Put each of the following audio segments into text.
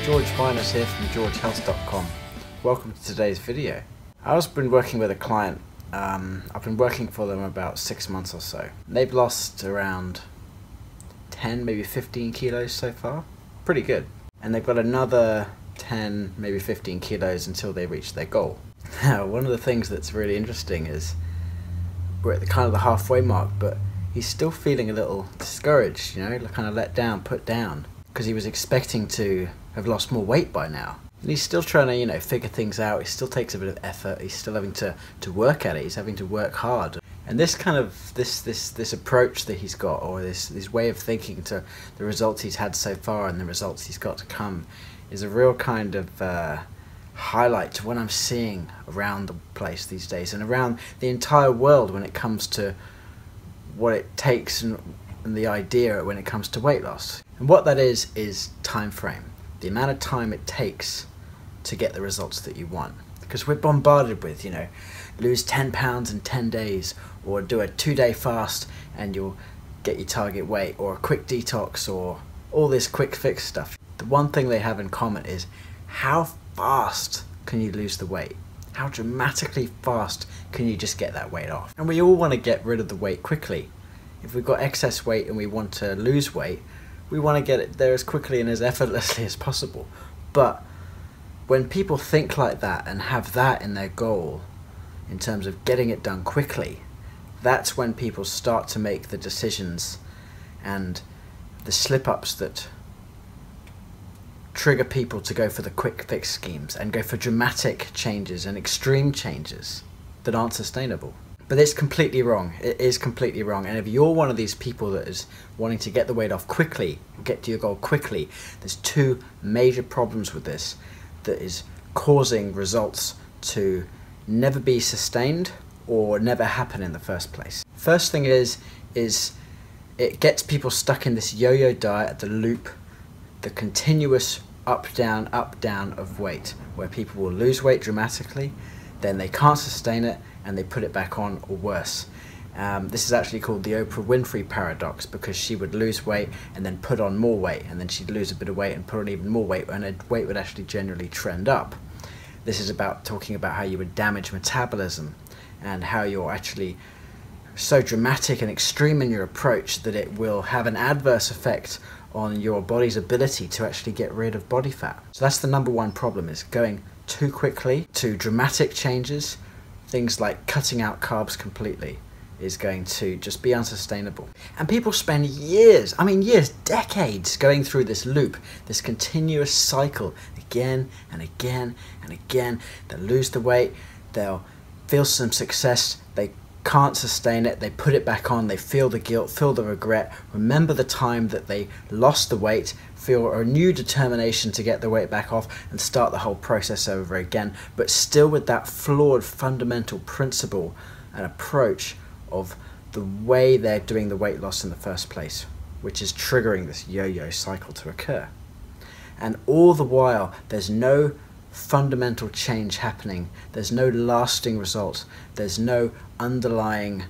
George Miners here from georgehealth.com. Welcome to today's video. I've been working with a client. I've been working for them about 6 months or so. They've lost around 10, maybe 15 kilos so far. Pretty good. And they've got another 10, maybe 15 kilos until they reach their goal. Now, one of the things that's really interesting is we're at the kind of the halfway mark, but he's still feeling a little discouraged, you know, kind of let down, put down, because he was expecting to have lost more weight by now. And he's still trying to, you know, figure things out. It still takes a bit of effort. He's still having to work at it. He's having to work hard. And this kind of, this approach that he's got, or this way of thinking to the results he's had so far and the results he's got to come, is a real kind of highlight to what I'm seeing around the place these days and around the entire world when it comes to what it takes and the idea when it comes to weight loss. And what that is time frame. The amount of time it takes to get the results that you want. Because we're bombarded with, you know, lose 10 pounds in 10 days, or do a 2-day fast and you'll get your target weight, or a quick detox, or all this quick fix stuff. The one thing they have in common is how fast can you lose the weight? How dramatically fast can you just get that weight off? And we all want to get rid of the weight quickly. If we've got excess weight and we want to lose weight, we want to get it there as quickly and as effortlessly as possible. But when people think like that and have that in their goal, in terms of getting it done quickly, that's when people start to make the decisions and the slip-ups that trigger people to go for the quick fix schemes and go for dramatic changes and extreme changes that aren't sustainable. But it's completely wrong. It is completely wrong. And if you're one of these people that is wanting to get the weight off quickly, get to your goal quickly, there's two major problems with this that is causing results to never be sustained or never happen in the first place. First thing is it gets people stuck in this yo-yo diet, the loop, the continuous up down of weight, where people will lose weight dramatically, then they can't sustain it and they put it back on, or worse. This is actually called the Oprah Winfrey paradox, because she would lose weight and then put on more weight, and then she'd lose a bit of weight and put on even more weight, and her weight would actually generally trend up. This is about talking about how you would damage metabolism and how you're actually so dramatic and extreme in your approach that it will have an adverse effect on your body's ability to actually get rid of body fat. So that's the number one problem, is going too quickly to dramatic changes. Things like cutting out carbs completely is going to just be unsustainable. And people spend years, decades going through this loop, this continuous cycle again and again and again. They'll lose the weight, they'll feel some success, they can't sustain it, they put it back on, they feel the guilt, feel the regret, remember the time that they lost the weight, feel a new determination to get the weight back off and start the whole process over again, but still with that flawed fundamental principle and approach of the way they're doing the weight loss in the first place, which is triggering this yo-yo cycle to occur. And all the while, there's no fundamental change happening, there's no lasting result, there's no underlying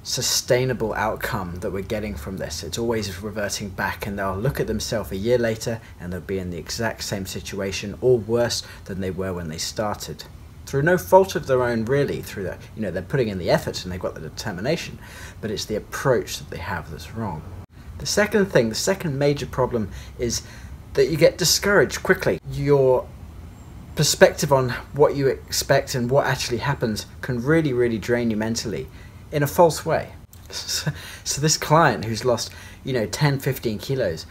sustainable outcome that we're getting from this. It's always reverting back, and they'll look at themselves a year later and they'll be in the exact same situation, or worse than they were when they started, through no fault of their own really, through that, you know, they're putting in the effort and they've got the determination, but it's the approach that they have that's wrong. The second major problem is that you get discouraged quickly. Your perspective on what you expect and what actually happens can really drain you mentally in a false way. So this client who's lost, you know, 10, 15 kilos,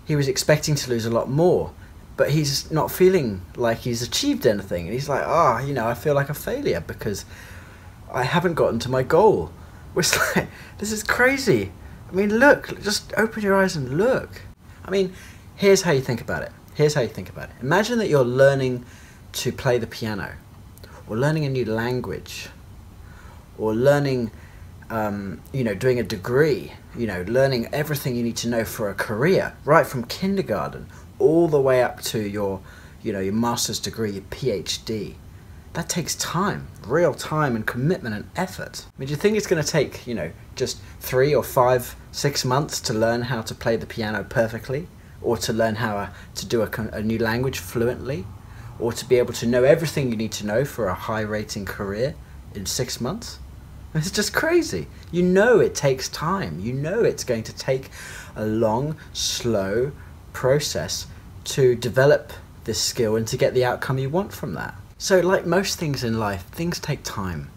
he was expecting to lose a lot more, but he's not feeling like he's achieved anything. And he's like, you know, I feel like a failure because I haven't gotten to my goal. It's like, this is crazy. I mean, look, just open your eyes and look. I mean, here's how you think about it. Imagine that you're learning to play the piano, or learning a new language, or learning, you know, doing a degree, you know, learning everything you need to know for a career, right from kindergarten all the way up to your, you know, your master's degree, your PhD. That takes time, real time and commitment and effort. I mean, do you think it's going to take, you know, just 3 or 5, 6 months to learn how to play the piano perfectly? or to learn how to do a new language fluently, or to be able to know everything you need to know for a high rating career in 6 months. It's just crazy. You know it takes time. You know it's going to take a long, slow process to develop this skill and to get the outcome you want from that. So like most things in life, things take time.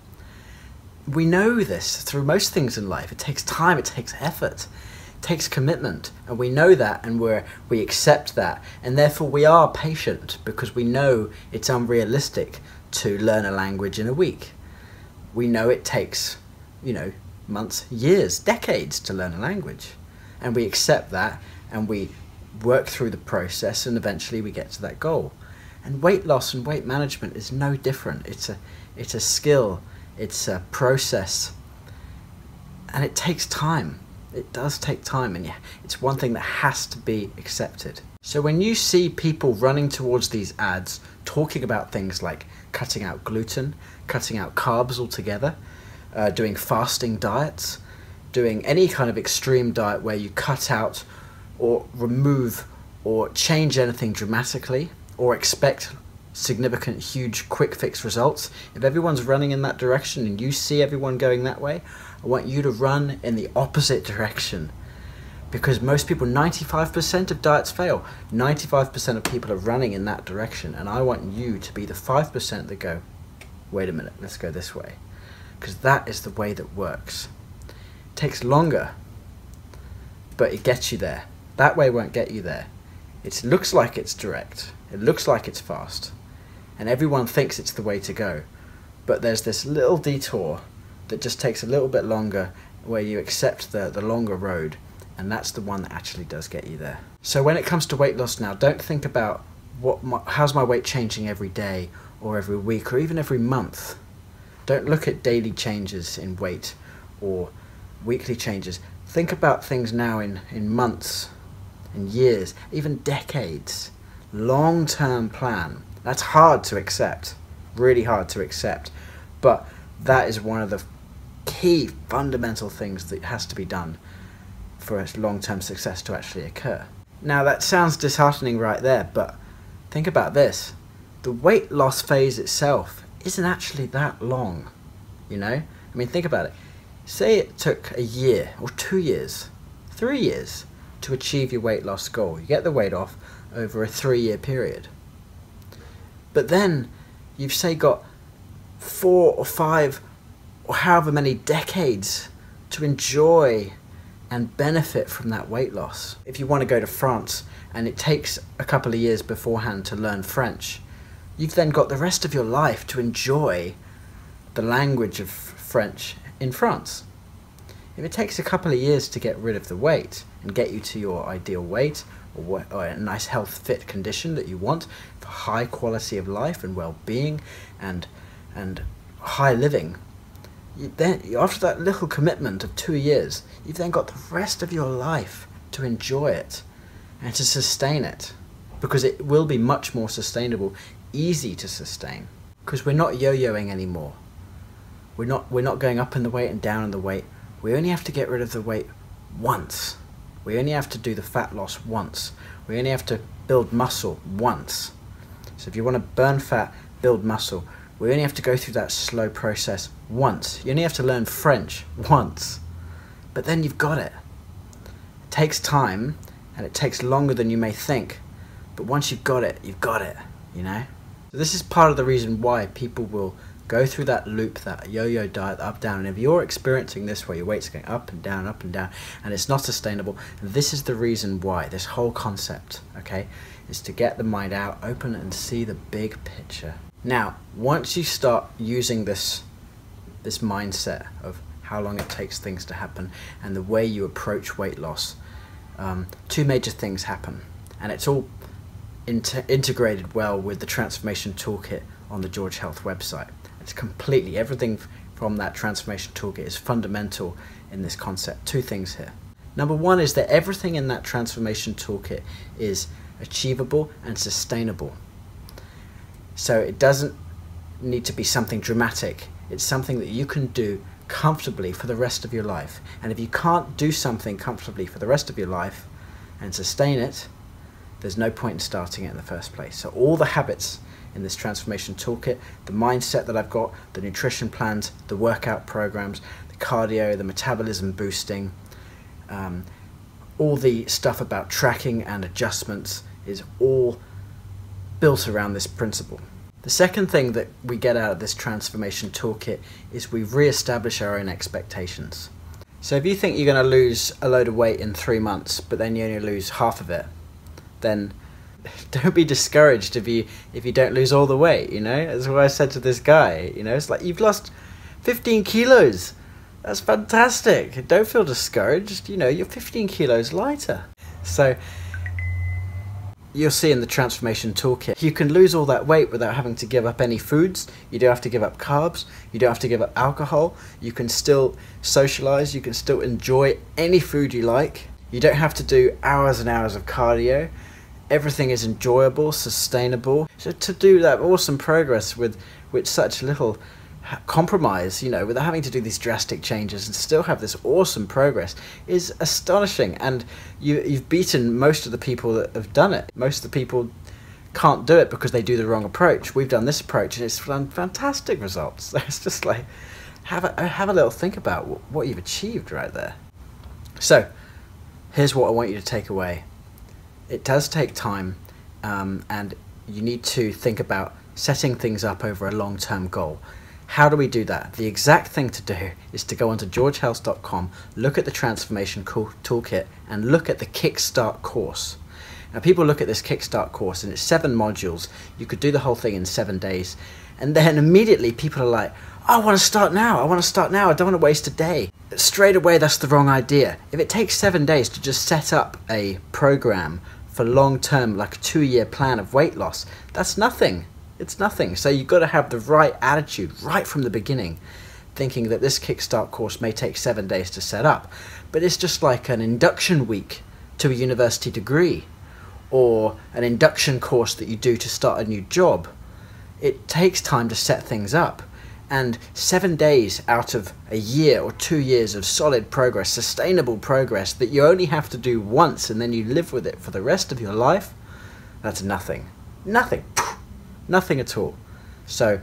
We know this through most things in life. It takes time, it takes effort, it takes commitment, and we know that, and we accept that, and therefore we are patient because we know it's unrealistic to learn a language in a week. We know it takes, months, years, decades to learn a language, and we accept that, and we work through the process, and eventually we get to that goal. And weight loss and weight management is no different. It's a skill, it's a process, and it takes time. It does take time, and yeah, it's one thing that has to be accepted. So when you see people running towards these ads talking about things like cutting out gluten, cutting out carbs altogether, doing fasting diets, doing any kind of extreme diet where you cut out or remove or change anything dramatically or expect significant, huge, quick fix results, if everyone's running in that direction and you see everyone going that way, I want you to run in the opposite direction. Because most people, 95% of diets fail. 95% of people are running in that direction, and I want you to be the 5% that go, wait a minute, let's go this way. Because that is the way that works. It takes longer, but it gets you there. That way won't get you there. It looks like it's direct. It looks like it's fast. And everyone thinks it's the way to go. But there's this little detour that just takes a little bit longer, where you accept the longer road, and that's the one that actually does get you there. So when it comes to weight loss now, don't think about how's my weight changing every day or every week or even every month. Don't look at daily changes in weight or weekly changes. Think about things now in months, in years, even decades. Long-term plan. That's hard to accept, really hard to accept, but that is one of the key fundamental things that has to be done for a long-term success to actually occur. Now that sounds disheartening right there, but think about this. The weight loss phase itself isn't actually that long, I mean, think about it. Say it took a year or 2 years, 3 years to achieve your weight loss goal. You get the weight off over a 3-year period. But then you've say got 4 or 5 or however many decades to enjoy and benefit from that weight loss. If you want to go to France and it takes a couple of years beforehand to learn French, you've then got the rest of your life to enjoy the language of French in France. If it takes a couple of years to get rid of the weight and get you to your ideal weight or a nice health fit condition that you want for high quality of life and well-being and high living, then after that little commitment of 2 years, you've then got the rest of your life to enjoy it and to sustain it, because it will be much more sustainable, easy to sustain, because we're not yo-yoing anymore. We're not going up in the weight and down in the weight. We only have to get rid of the weight once. We only have to do the fat loss once. We only have to build muscle once. So if you want to burn fat, build muscle, we only have to go through that slow process once. You only have to learn French once. But then you've got it. It takes time, and it takes longer than you may think. But once you've got it, So this is part of the reason why people will go through that loop, that yo-yo diet, up, down. And if you're experiencing this where your weight's going up and down, and it's not sustainable, this is the reason why. This whole concept, okay, is to get the mind out, open and see the big picture. Now, once you start using this mindset of how long it takes things to happen and the way you approach weight loss, 2 major things happen. And it's all integrated well with the Transformation Toolkit on the George Health website. It's completely, everything from that Transformation Toolkit is fundamental in this concept. 2 things here. Number 1 is that everything in that Transformation Toolkit is achievable and sustainable. So it doesn't need to be something dramatic. It's something that you can do comfortably for the rest of your life. And if you can't do something comfortably for the rest of your life and sustain it, there's no point in starting it in the first place. So all the habits in this transformation toolkit, the mindset that I've got, the nutrition plans, the workout programs, the cardio, the metabolism boosting, all the stuff about tracking and adjustments is all built around this principle. The second thing that we get out of this transformation toolkit is we re-establish our own expectations. So if you think you're going to lose a load of weight in 3 months, but then you only lose half of it, then don't be discouraged if you don't lose all the weight, you know? That's what I said to this guy, you know, it's like, you've lost 15 kilos. That's fantastic. Don't feel discouraged, you know, you're 15 kilos lighter. So you'll see in the transformation toolkit, you can lose all that weight without having to give up any foods. You don't have to give up carbs. You don't have to give up alcohol. You can still socialize. You can still enjoy any food you like. You don't have to do hours and hours of cardio. Everything is enjoyable, sustainable. So to do that awesome progress with such little compromise, you know, without having to do these drastic changes and still have this awesome progress is astonishing. And you've beaten most of the people that have done it. Most of the people can't do it because they do the wrong approach. We've done this approach and it's done fantastic results. It's just like, have a little think about what you've achieved right there. So here's what I want you to take away. It does take time, and you need to think about setting things up over a long-term goal. How do we do that? The exact thing to do is to go onto georgehouse.com, look at the transformation toolkit, and look at the Kickstart course. Now, people look at this Kickstart course and it's 7 modules. You could do the whole thing in 7 days, and then immediately people are like, I want to start now. I want to start now. I don't want to waste a day. Straight away, that's the wrong idea. If it takes 7 days to just set up a program for long-term, like a 2-year plan of weight loss, that's nothing. It's nothing. So you've got to have the right attitude right from the beginning, thinking that this Kickstart course may take 7 days to set up, but it's just like an induction week to a university degree, or an induction course that you do to start a new job. It takes time to set things up. And 7 days out of a year or 2 years of solid progress, sustainable progress that you only have to do once and then you live with it for the rest of your life, that's nothing. Nothing. Nothing at all. So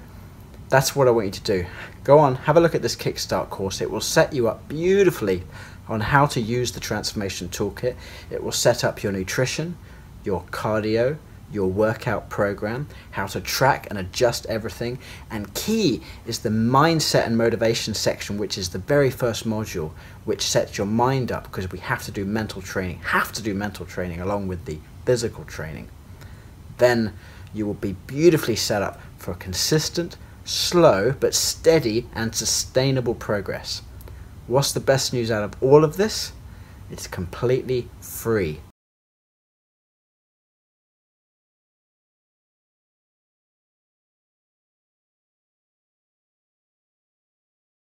that's what I want you to do. Go on, have a look at this Kickstart course. It will set you up beautifully on how to use the transformation toolkit. It will set up your nutrition, your cardio, your workout program, how to track and adjust everything, and key is the mindset and motivation section, which is the very first module, which sets your mind up, because we have to do mental training, along with the physical training. Then you will be beautifully set up for consistent, slow, but steady and sustainable progress. What's the best news out of all of this? It's completely free.